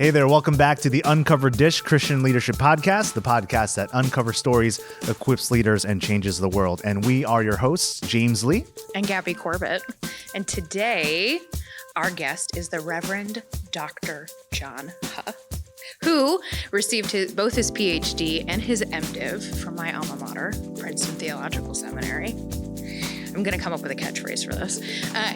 Hey there, welcome back to the Uncovered Dish Christian Leadership Podcast, the podcast that uncovers stories, equips leaders, and changes the world. And we are your hosts, James Lee. And Gabby Corbett. And today, our guest is the Reverend Dr. John Huh, who received both his PhD and his MDiv from my alma mater, Princeton Theological Seminary. I'm going to come up with a catchphrase for this.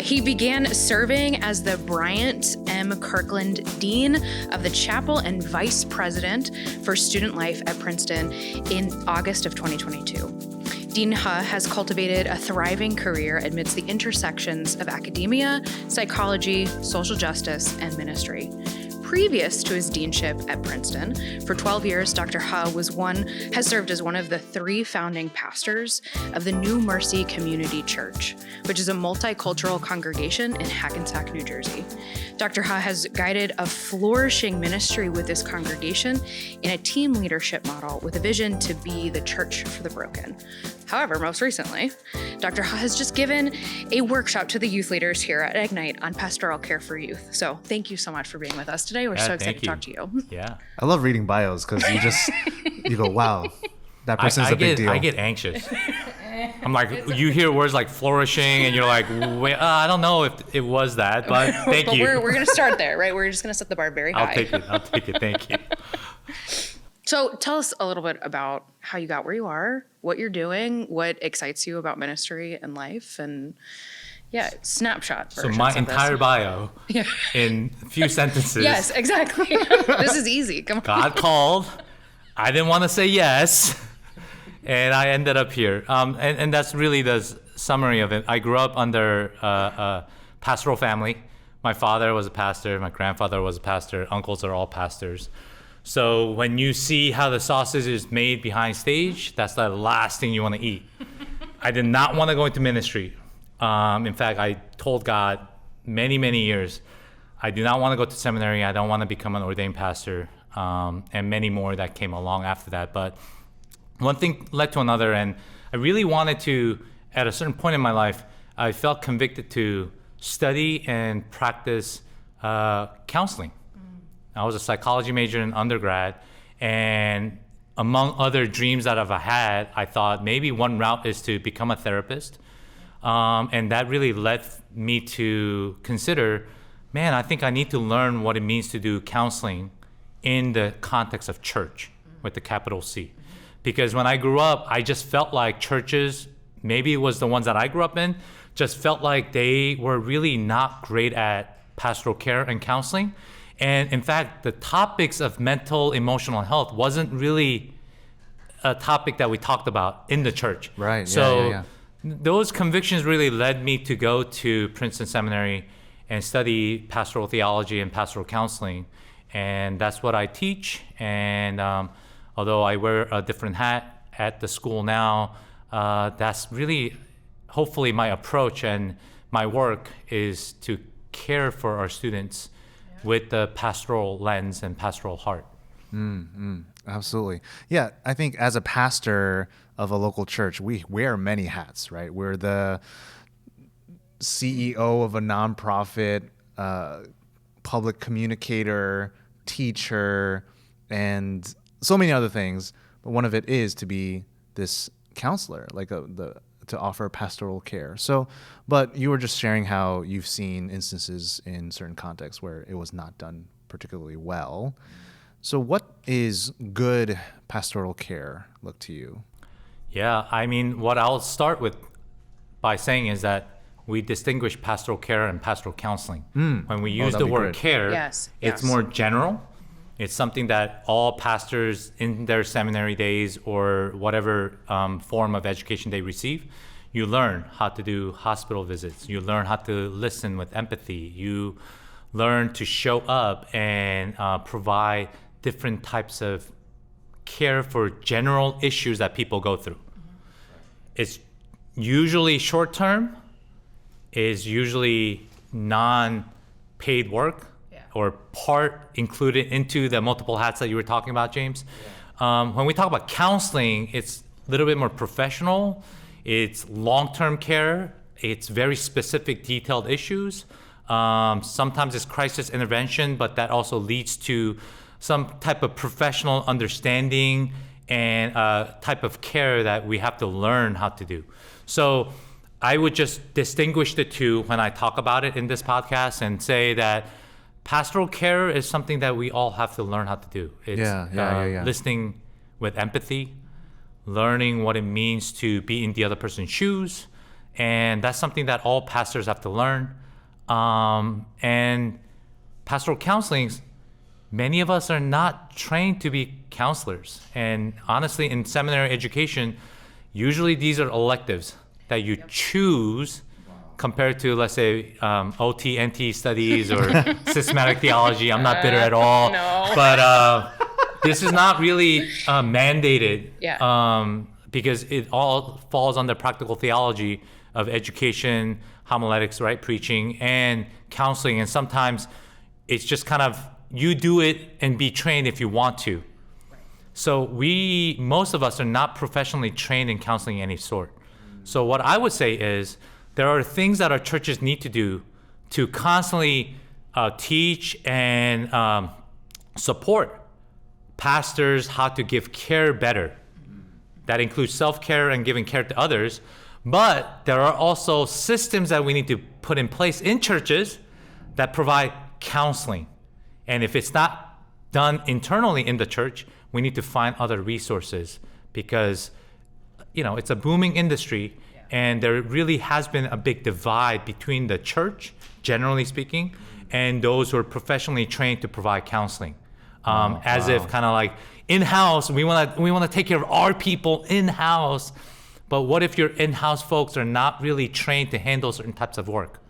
He began serving as the Bryant M. Kirkland Dean of the Chapel and Vice President for Student Life at Princeton in August of 2022. Dean Huh has cultivated a thriving career amidst the intersections of academia, psychology, social justice, and ministry. Previous to his deanship at Princeton, for 12 years, Dr. Huh has served as one of the 3 founding pastors of the New Mercy Community Church, which is a multicultural congregation in Hackensack, New Jersey. Dr. Huh has guided a flourishing ministry with this congregation in a team leadership model with a vision to be the church for the broken. However, most recently, Dr. Huh has just given a workshop to the youth leaders here at Ignite on pastoral care for youth. So thank you so much for being with us today. We're so excited to talk to you. Yeah. I love reading bios because you go, wow, that person's a big deal. I get anxious. I'm like, you hear words like flourishing and you're like, wait, I don't know if it was that, but thank you. We're going to start there, right? We're just going to set the bar very high. I'll take it. Thank you. So tell us a little bit about how you got where you are, what you're doing, what excites you about ministry and life, and snapshot. So my entire bio in a few sentences. Yes, exactly. This is easy. Come on. God called. I didn't want to say yes, and I ended up here. And that's really the summary of it. I grew up under a pastoral family. My father was a pastor. My grandfather was a pastor. Uncles are all pastors. So when you see how the sausage is made behind stage, that's the last thing you want to eat. I did not want to go into ministry. In fact, I told God many, many years, I do not want to go to seminary. I don't want to become an ordained pastor, and many more that came along after that. But one thing led to another, and I really wanted to, at a certain point in my life, I felt convicted to study and practice counseling. I was a psychology major in undergrad, and among other dreams that I've had, I thought maybe one route is to become a therapist. And that really led me to consider, man, I think I need to learn what it means to do counseling in the context of church with the capital C. Because when I grew up, I just felt like churches, maybe it was the ones that I grew up in, just felt like they were really not great at pastoral care and counseling. And in fact, the topics of mental, emotional health wasn't really a topic that we talked about in the church. Right. So those convictions really led me to go to Princeton Seminary and study pastoral theology and pastoral counseling. And that's what I teach. And although I wear a different hat at the school now, that's really hopefully my approach, and my work is to care for our students with the pastoral lens and pastoral heart. Absolutely. Yeah, I think as a pastor of a local church, we wear many hats, right? We're the CEO of a nonprofit, public communicator, teacher, and so many other things. But one of it is to be this counselor, to offer pastoral care. So, but you were just sharing how you've seen instances in certain contexts where it was not done particularly well. So what is good pastoral care look to you? Yeah, I mean, what I'll start with by saying is that we distinguish pastoral care and pastoral counseling. When we use the word care, it's more general. It's something that all pastors in their seminary days or whatever form of education they receive, you learn how to do hospital visits. You learn how to listen with empathy. You learn to show up and provide different types of care for general issues that people go through. It's usually short-term, is usually non-paid work, or part included into the multiple hats that you were talking about, James. When we talk about counseling, it's a little bit more professional. It's long-term care. It's very specific, detailed issues. Sometimes it's crisis intervention, but that also leads to some type of professional understanding and type of care that we have to learn how to do. So I would just distinguish the two when I talk about it in this podcast and say that pastoral care is something that we all have to learn how to do. It's listening with empathy, learning what it means to be in the other person's shoes. And that's something that all pastors have to learn. And pastoral counseling, many of us are not trained to be counselors. And honestly, in seminary education, usually these are electives that you choose compared to, let's say, OT, NT studies or systematic theology. I'm not bitter at all. No. But this is not really mandated because it all falls under practical theology of education, homiletics, right, preaching, and counseling. And sometimes it's just kind of, you do it and be trained if you want to. So most of us are not professionally trained in counseling of any sort. So what I would say is there are things that our churches need to do to constantly teach and support pastors how to give care better. That includes self-care and giving care to others. But there are also systems that we need to put in place in churches that provide counseling. And if it's not done internally in the church, we need to find other resources because, it's a booming industry and there really has been a big divide between the church, generally speaking, and those who are professionally trained to provide counseling. If kind of like in-house, we want to take care of our people in-house. But what if your in-house folks are not really trained to handle certain types of work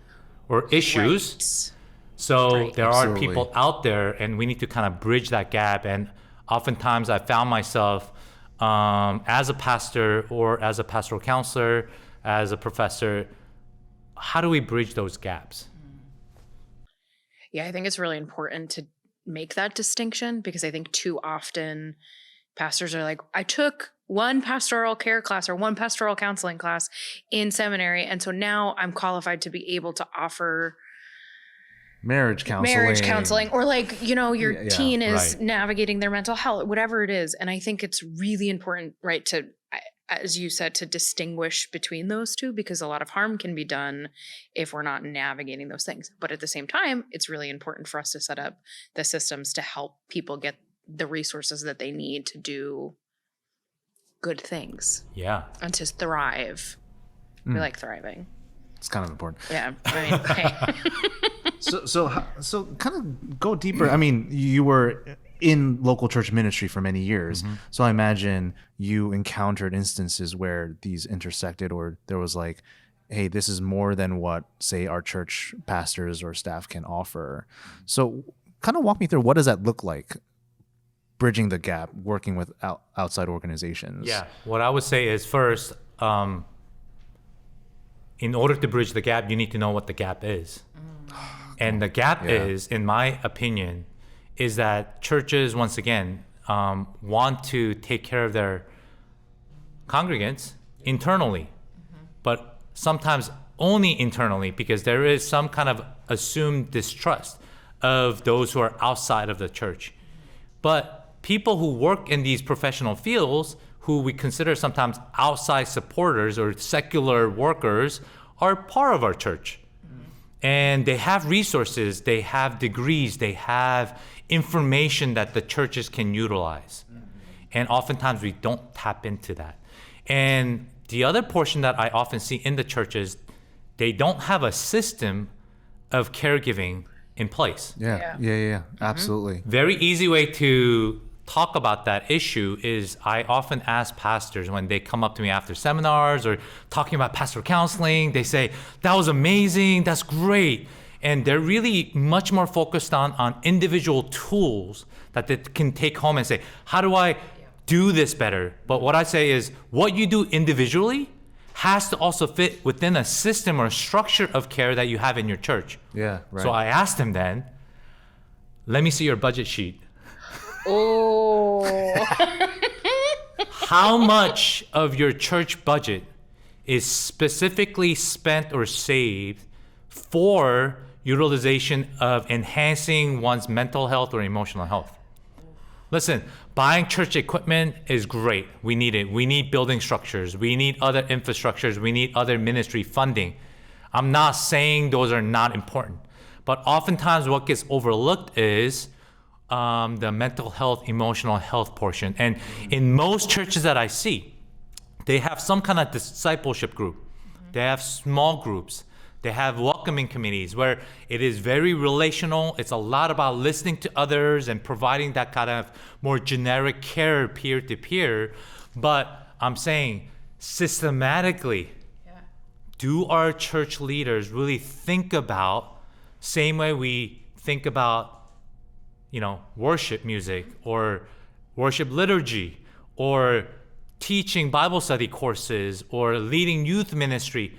or issues? Right. So there are Absolutely. people out there, and we need to kind of bridge that gap. And oftentimes I found myself as a pastor or as a pastoral counselor, as a professor, how do we bridge those gaps? Yeah, I think it's really important to make that distinction because I think too often pastors are like, I took one pastoral care class or one pastoral counseling class in seminary, and so now I'm qualified to be able to offer Marriage counseling. or like, your teen is right. navigating their mental health, whatever it is. And I think it's really important, right, to, as you said, to distinguish between those two because a lot of harm can be done if we're not navigating those things. But at the same time, it's really important for us to set up the systems to help people get the resources that they need to do good things. Yeah. And to thrive. We like thriving. It's kind of important. Yeah. I mean, hey. So kind of go deeper. I mean, you were in local church ministry for many years. Mm-hmm. So I imagine you encountered instances where these intersected or there was like, hey, this is more than what, say, our church pastors or staff can offer. So kind of walk me through, what does that look like? Bridging the gap, working with outside organizations. Yeah. What I would say is first, in order to bridge the gap, you need to know what the gap is. And the gap is, in my opinion, is that churches, once again, want to take care of their congregants internally, but sometimes only internally because there is some kind of assumed distrust of those who are outside of the church. But people who work in these professional fields, who we consider sometimes outside supporters or secular workers, are part of our church. And they have resources, they have degrees, they have information that the churches can utilize. And oftentimes we don't tap into that. And the other portion that I often see in the churches, they don't have a system of caregiving in place. Yeah. Absolutely. Very easy way to talk about that issue is I often ask pastors when they come up to me after seminars or talking about pastoral counseling, they say, that was amazing, that's great. And they're really much more focused on individual tools that they can take home and say, how do I do this better? But what I say is what you do individually has to also fit within a system or structure of care that you have in your church. Yeah, right. So I asked them then, let me see your budget sheet. Oh. How much of your church budget is specifically spent or saved for utilization of enhancing one's mental health or emotional health. Listen, buying church equipment is great. We need it. We need building structures. We need other infrastructures. We need other ministry funding. I'm not saying those are not important, but oftentimes what gets overlooked is the mental health, emotional health portion. And in most churches that I see, they have some kind of discipleship group. They have small groups. They have welcoming committees where it is very relational. It's a lot about listening to others and providing that kind of more generic care peer to peer. But I'm saying systematically, do our church leaders really think about, same way we think about, worship music or worship liturgy or teaching Bible study courses or leading youth ministry?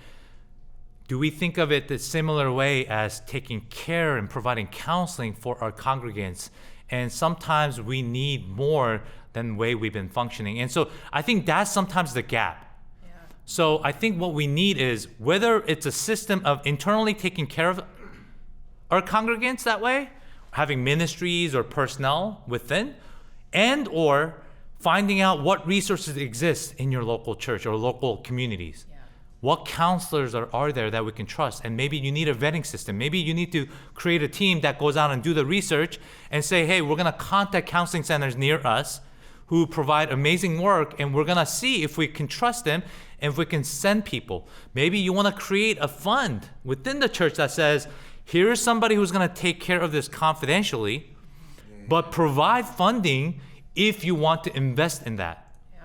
Do we think of it the similar way as taking care and providing counseling for our congregants? And sometimes we need more than the way we've been functioning. And so I think that's sometimes the gap. Yeah. So I think what we need is, whether it's a system of internally taking care of our congregants that way, having ministries or personnel within, and or finding out what resources exist in your local church or local communities. What counselors are there that we can trust? And maybe you need a vetting system. Maybe you need to create a team that goes out and do the research and say, hey, we're going to contact counseling centers near us who provide amazing work, and we're going to see if we can trust them and if we can send people. Maybe you want to create a fund within the church that says, here's somebody who's going to take care of this confidentially, but provide funding if you want to invest in that. Yeah.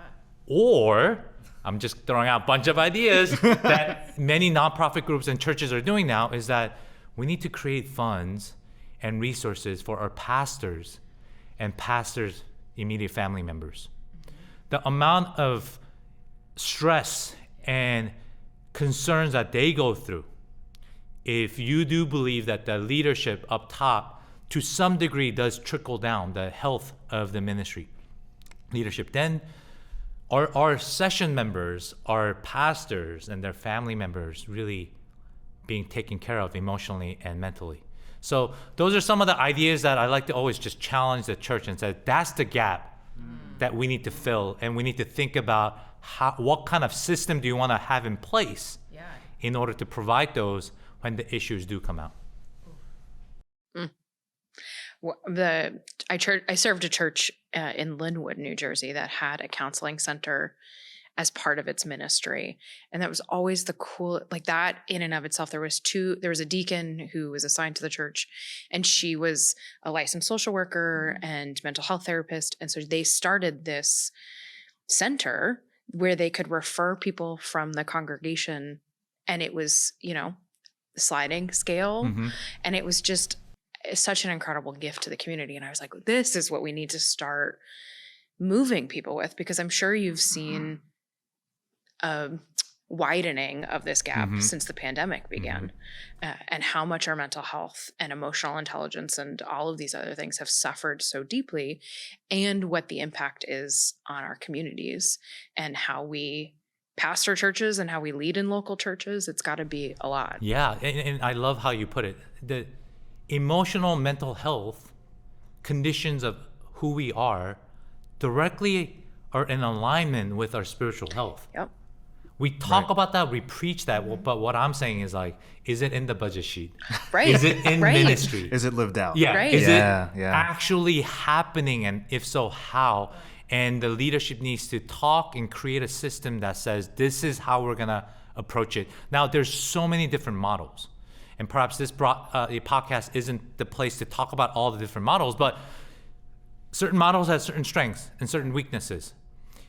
Or, I'm just throwing out a bunch of ideas that many nonprofit groups and churches are doing now, is that we need to create funds and resources for our pastors and pastors' immediate family members. The amount of stress and concerns that they go through, if you do believe that the leadership up top to some degree does trickle down the health of the ministry leadership, then our session members, our pastors and their family members really being taken care of emotionally and mentally. So those are some of the ideas that I like to always just challenge the church and say, that's the gap that we need to fill, and we need to think about what kind of system do you want to have in place in order to provide those when the issues do come out. I served a church in Linwood, New Jersey, that had a counseling center as part of its ministry, and that was always the cool. Like that in and of itself, there was a deacon who was assigned to the church, and she was a licensed social worker and mental health therapist, and so they started this center where they could refer people from the congregation, and it was sliding scale, and it was just such an incredible gift to the community. And I was like, this is what we need to start moving people with, because I'm sure you've seen a widening of this gap since the pandemic began, and how much our mental health and emotional intelligence and all of these other things have suffered so deeply, and what the impact is on our communities and how we pastor churches and how we lead in local churches. It's got to be a lot. Yeah, and I love how you put it. The emotional mental health conditions of who we are directly are in alignment with our spiritual health. Yep. We talk about that, we preach that, but what I'm saying is, like, is it in the budget sheet? Right. Is it in ministry? Is it lived out? Yeah. Right. Is it actually happening? And if so, how? And the leadership needs to talk and create a system that says, this is how we're going to approach it. Now, there's so many different models. And perhaps this podcast isn't the place to talk about all the different models, but certain models have certain strengths and certain weaknesses.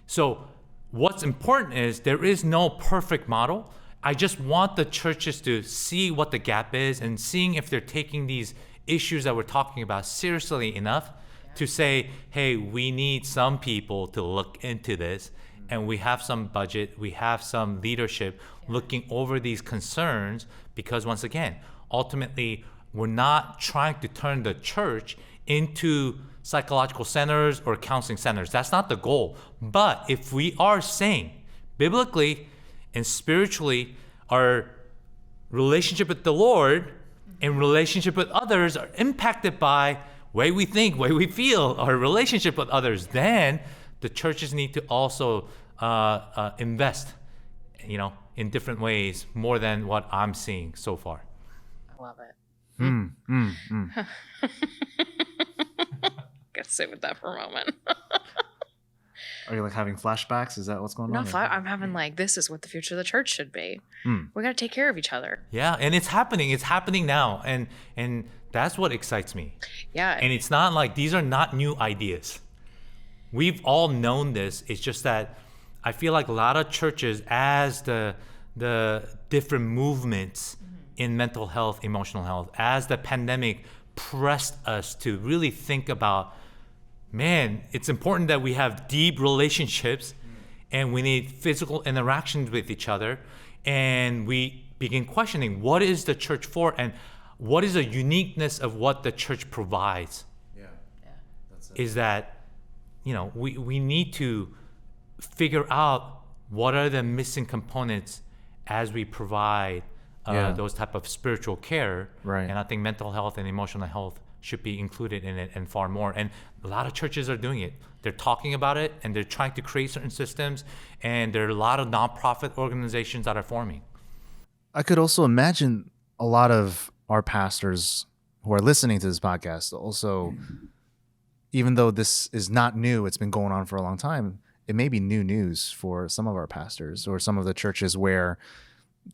So what's important is there is no perfect model. I just want the churches to see what the gap is and seeing if they're taking these issues that we're talking about seriously enough to say, hey, we need some people to look into this, and we have some budget, we have some leadership looking over these concerns, because once again, ultimately, we're not trying to turn the church into psychological centers or counseling centers. That's not the goal. But if we are saying biblically and spiritually our relationship with the Lord and relationship with others are impacted by way we think, way we feel, our relationship with others, then the churches need to also invest, in different ways more than what I'm seeing so far. I love it. Mm. Gotta sit with that for a moment. Are you like having flashbacks? Is that what's going on? I'm having like, this is what the future of the church should be. We got to take care of each other. Yeah, and it's happening. It's happening now, and that's what excites me. Yeah. And it's not like these are not new ideas. We've all known this. It's just that I feel like a lot of churches, as the different movements in mental health, emotional health, as the pandemic pressed us to really think about, man, it's important that we have deep relationships and we need physical interactions with each other. And we begin questioning, what is the church for, and what is the uniqueness of what the church provides? Yeah. That's it. Is that, we need to figure out what are the missing components as we provide those type of spiritual care. Right. And I think mental health and emotional health should be included in it, and far more. And a lot of churches are doing it. They're talking about it, and they're trying to create certain systems, and there are a lot of nonprofit organizations that are forming. I could also imagine a lot of our pastors who are listening to this podcast also, even though this is not new, it's been going on for a long time, it may be new news for some of our pastors or some of the churches where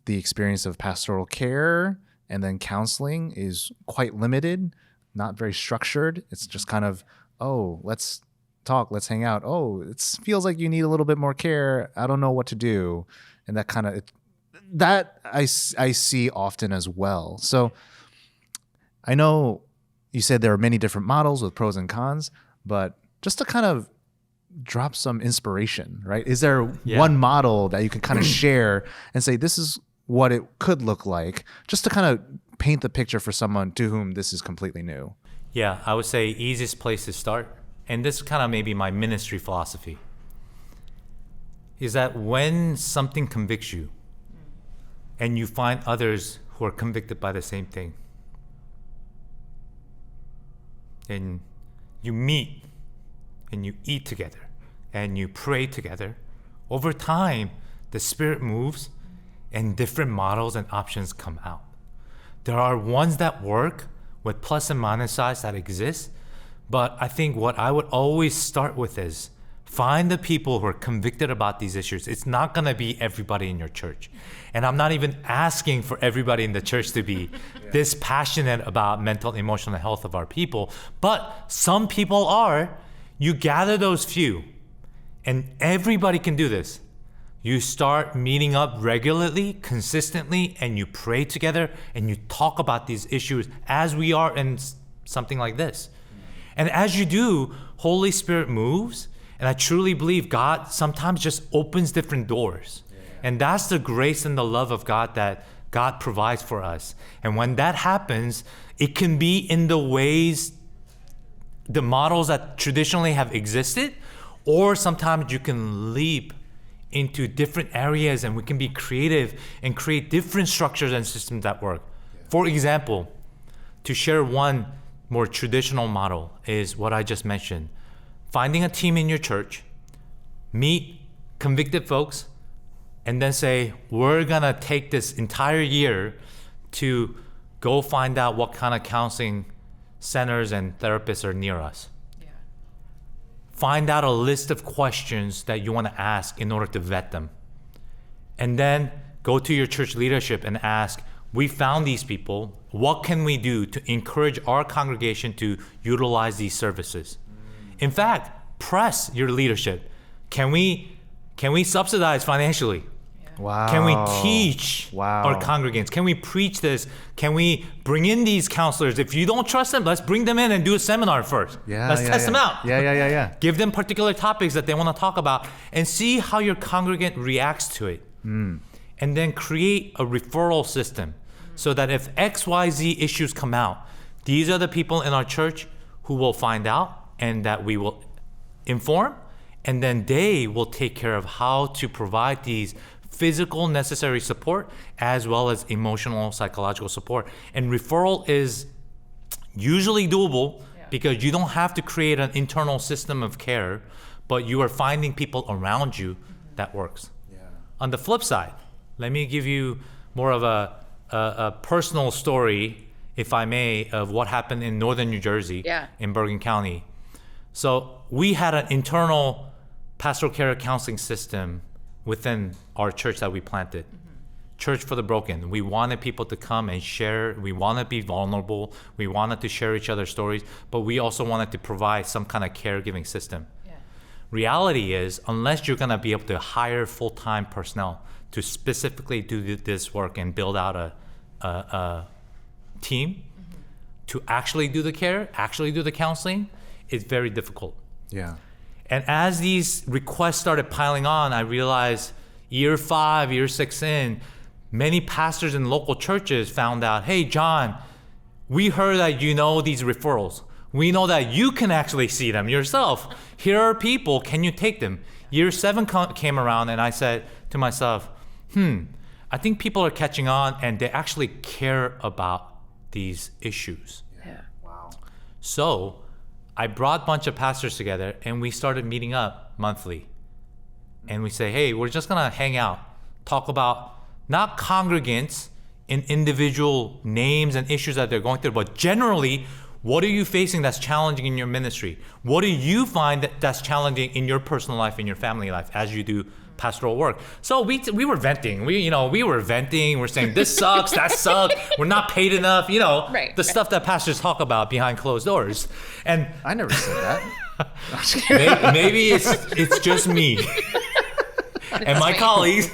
the experience of pastoral care and then counseling is quite limited, not very structured. It's just kind of, oh, let's talk, let's hang out. Oh, it feels like you need a little bit more care. I don't know what to do. And that kind of, that I see often as well. So I know you said there are many different models with pros and cons, but just to kind of drop some inspiration, right? Is there one model that you can kind of share and say, this is what it could look like, just to kind of paint the picture for someone to whom this is completely new? Yeah, I would say easiest place to start, and this kind of maybe my ministry philosophy, is that when something convicts you and you find others who are convicted by the same thing, and you meet and you eat together and you pray together, over time, the Spirit moves and different models and options come out. There are ones that work with plus and minus sides that exist, but I think what I would always start with is find the people who are convicted about these issues. It's not gonna be everybody in your church. And I'm not even asking for everybody in the church to be this passionate about mental and emotional health of our people, but some people are. You gather those few, and everybody can do this. You start meeting up regularly, consistently, and you pray together, and you talk about these issues as we are in something like this. And as you do, Holy Spirit moves, and I truly believe God sometimes just opens different doors. And that's the grace and the love of God that God provides for us. And when that happens, it can be in the ways, the models that traditionally have existed, or sometimes you can leap into different areas and we can be creative and create different structures and systems that work. For example, to share one more traditional model is what I just mentioned. Finding a team in your church, meet convicted folks, and then say, we're gonna take this entire year to go find out what kind of counseling centers and therapists are near us. Yeah. Find out a list of questions that you want to ask in order to vet them. And then go to your church leadership and ask, we found these people, what can we do to encourage our congregation to utilize these services? In fact, press your leadership. Can we subsidize financially? Wow. Can we teach our congregants? Can we preach this? Can we bring in these counselors? If you don't trust them, let's bring them in and do a seminar first. Let's test them out. Yeah. Give them particular topics that they want to talk about and see how your congregant reacts to it. And then create a referral system so that if XYZ issues come out, these are the people in our church who will find out and that we will inform, and then they will take care of how to provide these physical necessary support as well as emotional, psychological support. And referral is usually doable because you don't have to create an internal system of care, but you are finding people around you that works. Yeah. On the flip side, let me give you more of a personal story, if I may, of what happened in northern New Jersey, in Bergen County. So we had an internal pastoral care counseling system within our church that we planted. Church for the Broken. We wanted people to come and share. We wanted to be vulnerable. We wanted to share each other's stories, but we also wanted to provide some kind of caregiving system. Yeah. Reality is, unless you're gonna be able to hire full-time personnel to specifically do this work and build out a team to actually do the care, actually do the counseling, it's very difficult. Yeah. And as these requests started piling on, I realized year 5, year 6 in, many pastors in local churches found out, hey, John, we heard that you know these referrals. We know that you can actually see them yourself. Here are people, can you take them? Year 7 came around and I said to myself, I think people are catching on and they actually care about these issues. Yeah. Wow. So I brought a bunch of pastors together and we started meeting up monthly. And we say, hey, we're just gonna hang out, talk about not congregants in individual names and issues that they're going through, but generally, what are you facing that's challenging in your ministry? What do you find that's challenging in your personal life, in your family life, as you do pastoral work? So we were venting. We were venting. We're saying this sucks, that sucks. We're not paid enough. The stuff that pastors talk about behind closed doors. And I never said that. maybe it's just me and my colleagues.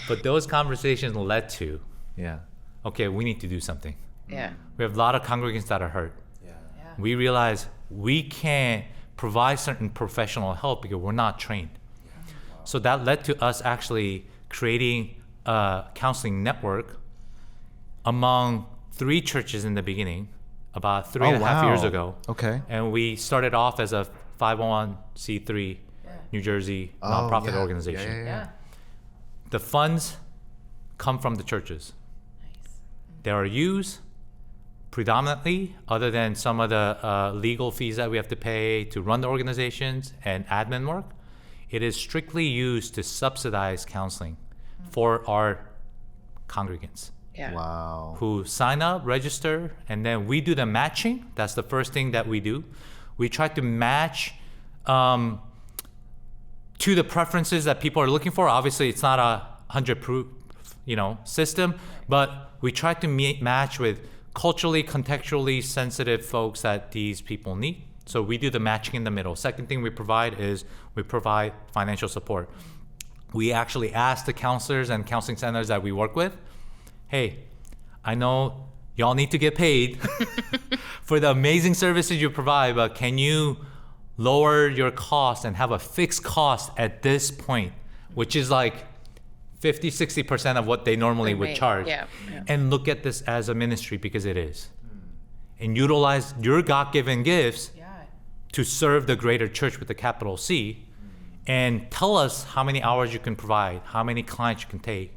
But those conversations led to, okay, we need to do something. Yeah. We have a lot of congregants that are hurt. Yeah. We realize we can't provide certain professional help because we're not trained. So that led to us actually creating a counseling network among 3 churches in the beginning, about 3.5 years ago. Okay. And we started off as a 501c3 New Jersey nonprofit organization. Yeah. The funds come from the churches. Nice. They are used predominantly, other than some of the legal fees that we have to pay to run the organizations and admin work, it is strictly used to subsidize counseling for our congregants. Yeah. Wow. Who sign up, register, and then we do the matching. That's the first thing that we do. We try to match to the preferences that people are looking for. Obviously, it's not a 100-proof, system, but we try to match with culturally, contextually sensitive folks that these people need. So we do the matching in the middle. Second thing we provide is we provide financial support. We actually ask the counselors and counseling centers that we work with, hey, I know y'all need to get paid for the amazing services you provide, but can you lower your cost and have a fixed cost at this point, which is like 50-60% of what they normally would charge. Yeah. And look at this as a ministry, because it is. And utilize your God-given gifts to serve the greater church with a capital C, and tell us how many hours you can provide, how many clients you can take,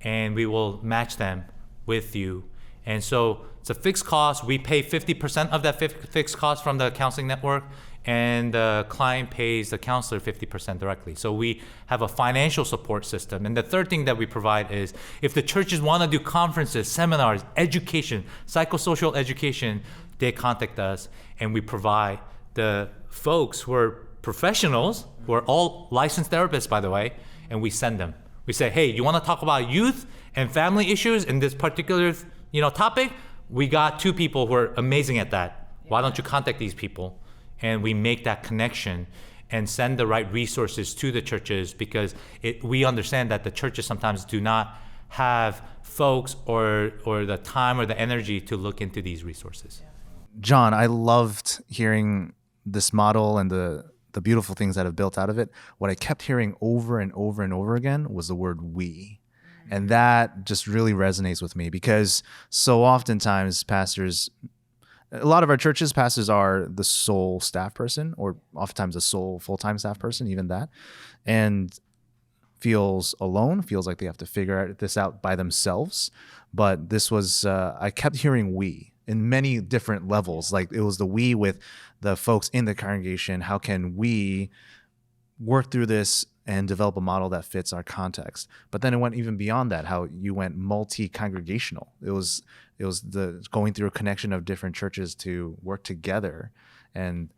and we will match them with you. And so it's a fixed cost. We pay 50% of that fixed cost from the counseling network, and the client pays the counselor 50% directly. So we have a financial support system. And the third thing that we provide is, if the churches want to do conferences, seminars, education, psychosocial education, they contact us, and we provide the folks who are professionals, who are all licensed therapists, by the way, and we send them. We say, hey, you want to talk about youth and family issues in this particular topic? We got 2 people who are amazing at that. Why don't you contact these people? And we make that connection and send the right resources to the churches, because we understand that the churches sometimes do not have folks or the time or the energy to look into these resources. John, I loved hearing this model and the beautiful things that have built out of it. What I kept hearing over and over and over again was the word we. And that just really resonates with me, because so oftentimes a lot of our churches, pastors are the sole staff person, or oftentimes the sole full-time staff person, even that. And feels alone, feels like they have to figure this out by themselves. But this was, I kept hearing we in many different levels. Like it was the we with the folks in the congregation. How can we work through this and develop a model that fits our context? But then it went even beyond that, how you went multi-congregational. It was the going through a connection of different churches to work together. And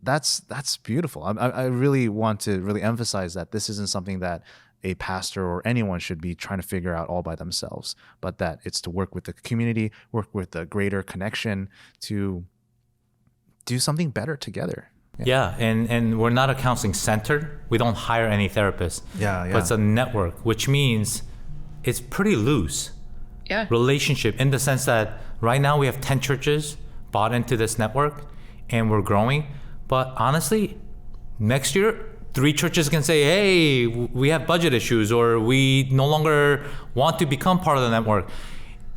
that's beautiful. I really want to really emphasize that this isn't something that a pastor or anyone should be trying to figure out all by themselves, but that it's to work with the community, work with the greater connection to do something better together. Yeah, and we're not a counseling center. We don't hire any therapists. Yeah. But it's a network, which means it's pretty loose. Yeah. Relationship in the sense that right now we have 10 churches bought into this network and we're growing. But honestly, next year, 3 churches can say, hey, we have budget issues, or we no longer want to become part of the network.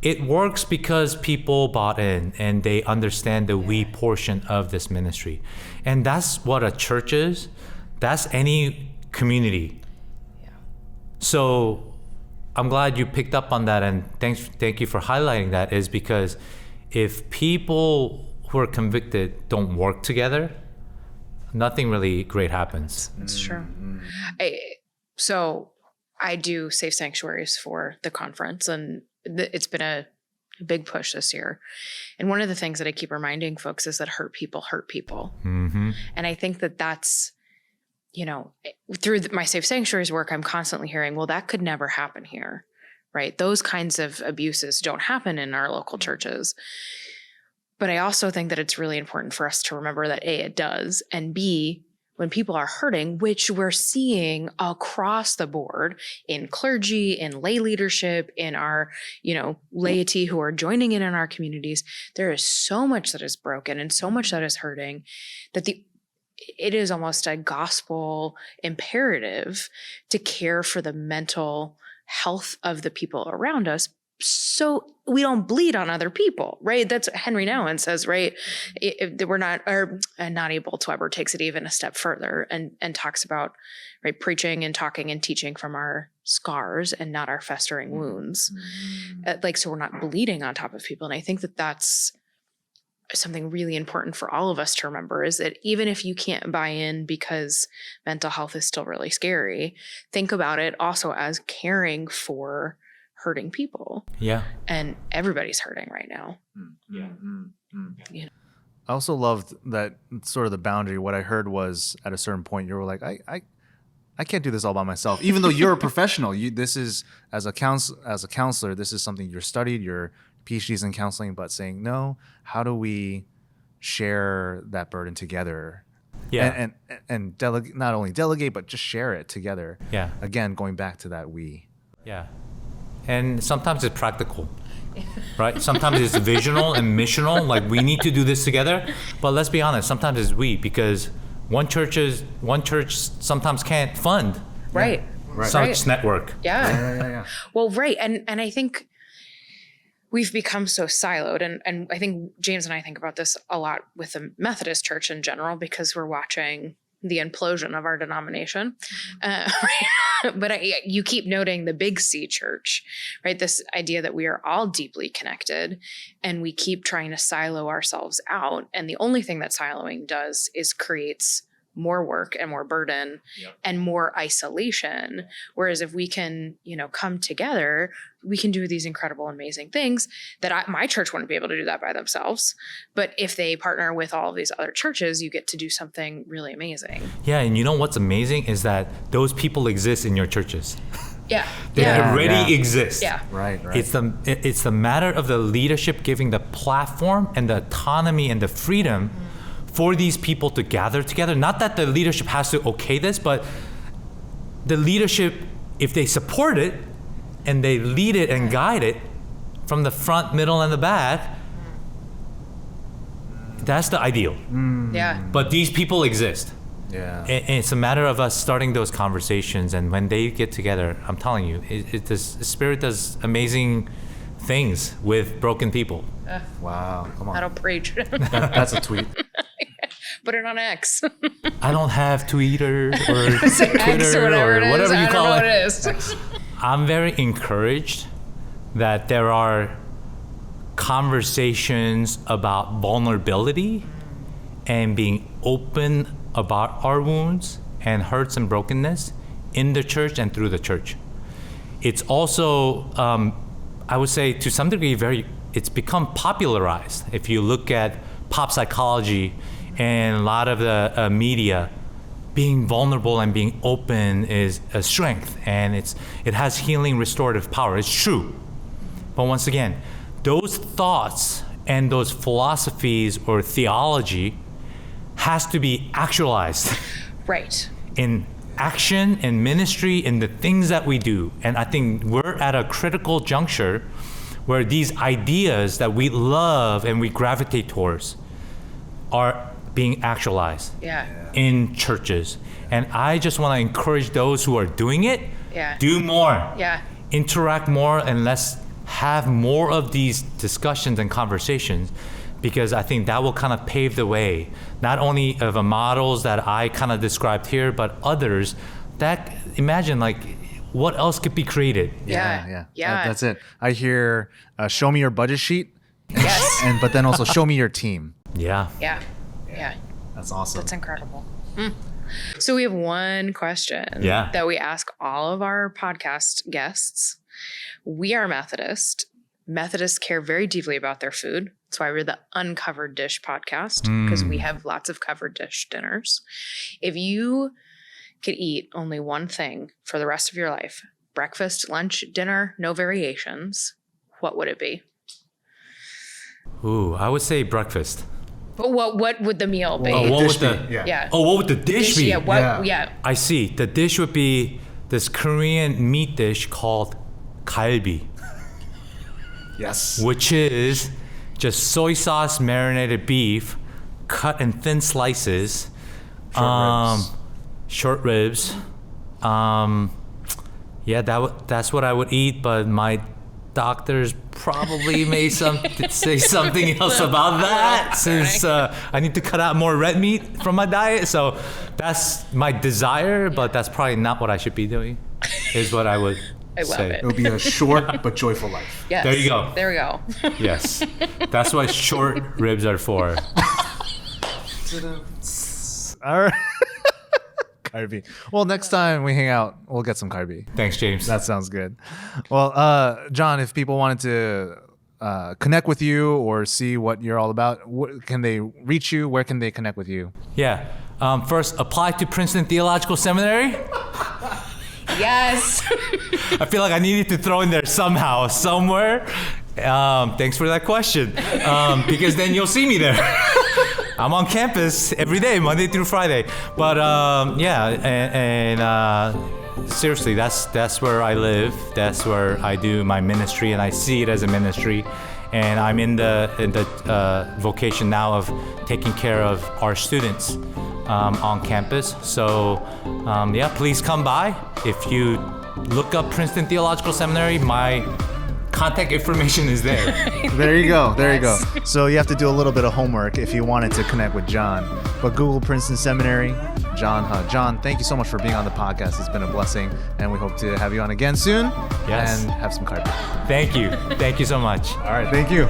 It works because people bought in and they understand the we portion of this ministry. And that's what a church is. That's any community. Yeah. So I'm glad you picked up on that, and thank you for highlighting that, is because if people who are convicted don't work together, nothing really great happens. That's true. So I do safe sanctuaries for the conference, and it's been a big push this year. And one of the things that I keep reminding folks is that hurt people hurt people. Mm-hmm. And I think that that's, through my safe sanctuaries work, I'm constantly hearing, well, that could never happen here, right? Those kinds of abuses don't happen in our local churches. But I also think that it's really important for us to remember that A, it does, and B, when people are hurting, which we're seeing across the board in clergy, in lay leadership, in our, laity who are joining in our communities, there is so much that is broken and so much that is hurting that it is almost a gospel imperative to care for the mental health of the people around us, so we don't bleed on other people, right? That's what Henry Nouwen says, right? We're not able to ever takes it even a step further and talks about, right, preaching and talking and teaching from our scars and not our festering wounds. So we're not bleeding on top of people. And I think that that's something really important for all of us to remember, is that even if you can't buy in because mental health is still really scary, think about it also as caring for hurting people. Yeah. And everybody's hurting right now. Yeah. I also loved that sort of the boundary. What I heard was at a certain point, you were like, I can't do this all by myself. Even though you're a professional, this is as a counselor, this is something you're studied, your PhDs in counseling, but saying, no, how do we share that burden together? Yeah. And delegate, not only delegate, but just share it together. Yeah. Again, going back to that we. Yeah. And sometimes it's practical, right? Sometimes it's visional and missional, like we need to do this together. But let's be honest, sometimes it's we, because one church sometimes can't fund such network. Yeah. Well, right. And I think we've become so siloed, and I think James and I think about this a lot with the Methodist Church in general, because we're watching the implosion of our denomination. But you keep noting the big C church, right? This idea that we are all deeply connected and we keep trying to silo ourselves out. And the only thing that siloing does is creates more work and more burden and more isolation. Whereas if we can, come together, we can do these incredible, amazing things that my church wouldn't be able to do that by themselves. But if they partner with all of these other churches, you get to do something really amazing. Yeah. And what's amazing is that those people exist in your churches. Yeah. They already exist. Yeah. Right. It's the matter of the leadership giving the platform and the autonomy and the freedom for these people to gather together. Not that the leadership has to okay this, but the leadership, if they support it and they lead it and guide it from the front, middle, and the back, that's the ideal. Yeah. But these people exist. Yeah. And it's a matter of us starting those conversations. And when they get together, I'm telling you, the Spirit does amazing things with broken people. Wow. Come on. That'll preach. That's a tweet. Put it on X. I don't have Twitter or X Twitter or whatever it is. whatever I you don't call know it. what it is. I'm very encouraged that there are conversations about vulnerability and being open about our wounds and hurts and brokenness in the church and through the church. It's also, I would say to some degree, it's become popularized. If you look at pop psychology and a lot of the media, being vulnerable and being open is a strength, and it has healing, restorative power. It's true. But once again, those thoughts and those philosophies or theology has to be actualized. Right. In action and ministry in the things that we do. And I think we're at a critical juncture where these ideas that we love and we gravitate towards are being actualized in churches. And I just want to encourage those who are doing it, do more. Interact more, and let's have more of these discussions and conversations, because I think that will kind of pave the way, not only of the models that I kind of described here, but others that imagine like what else could be created. That's it. I hear show me your budget sheet. Yes. But then also show me your team. Yeah. That's awesome. That's incredible. So we have one question that we ask all of our podcast guests. We are Methodist. Methodists care very deeply about their food. That's why we're the Uncovered Dish podcast, because we have lots of covered dish dinners. If you could eat only one thing for the rest of your life, breakfast, lunch, dinner, no variations, what would it be? Ooh, I would say breakfast. But what would the meal be? What would what would the dish be? I see. The dish would be this Korean meat dish called galbi. Yes. Which is just soy sauce marinated beef cut in thin slices. Short ribs. That's what I would eat, but my doctors probably may say something else about that, since I need to cut out more red meat from my diet. So that's my desire, but that's probably not what I should be doing, is what I would I love say. it. It'll be a short but joyful life. Yes. There you go. There we go. Yes. That's what short ribs are for. All right. Carby. Well, next time we hang out, we'll get some carby. Thanks, James. That sounds good. Well, John, if people wanted to connect with you or see what you're all about, can they reach you? Where can they connect with you? Yeah. First, apply to Princeton Theological Seminary. Yes. I feel like I needed to throw in there somehow, somewhere. Thanks for that question. Because then you'll see me there. I'm on campus every day, Monday through Friday. But seriously, that's where I live. That's where I do my ministry, and I see it as a ministry. And I'm in the vocation now of taking care of our students on campus. So please come by. If you look up Princeton Theological Seminary, my contact information is there. There you go. There you go. So you have to do a little bit of homework if you wanted to connect with John. But Google Princeton Seminary, John Huh. John, thank you so much for being on the podcast. It's been a blessing, and we hope to have you on again soon. Yes. And have some carby. Thank you. Thank you so much. All right. Thank you.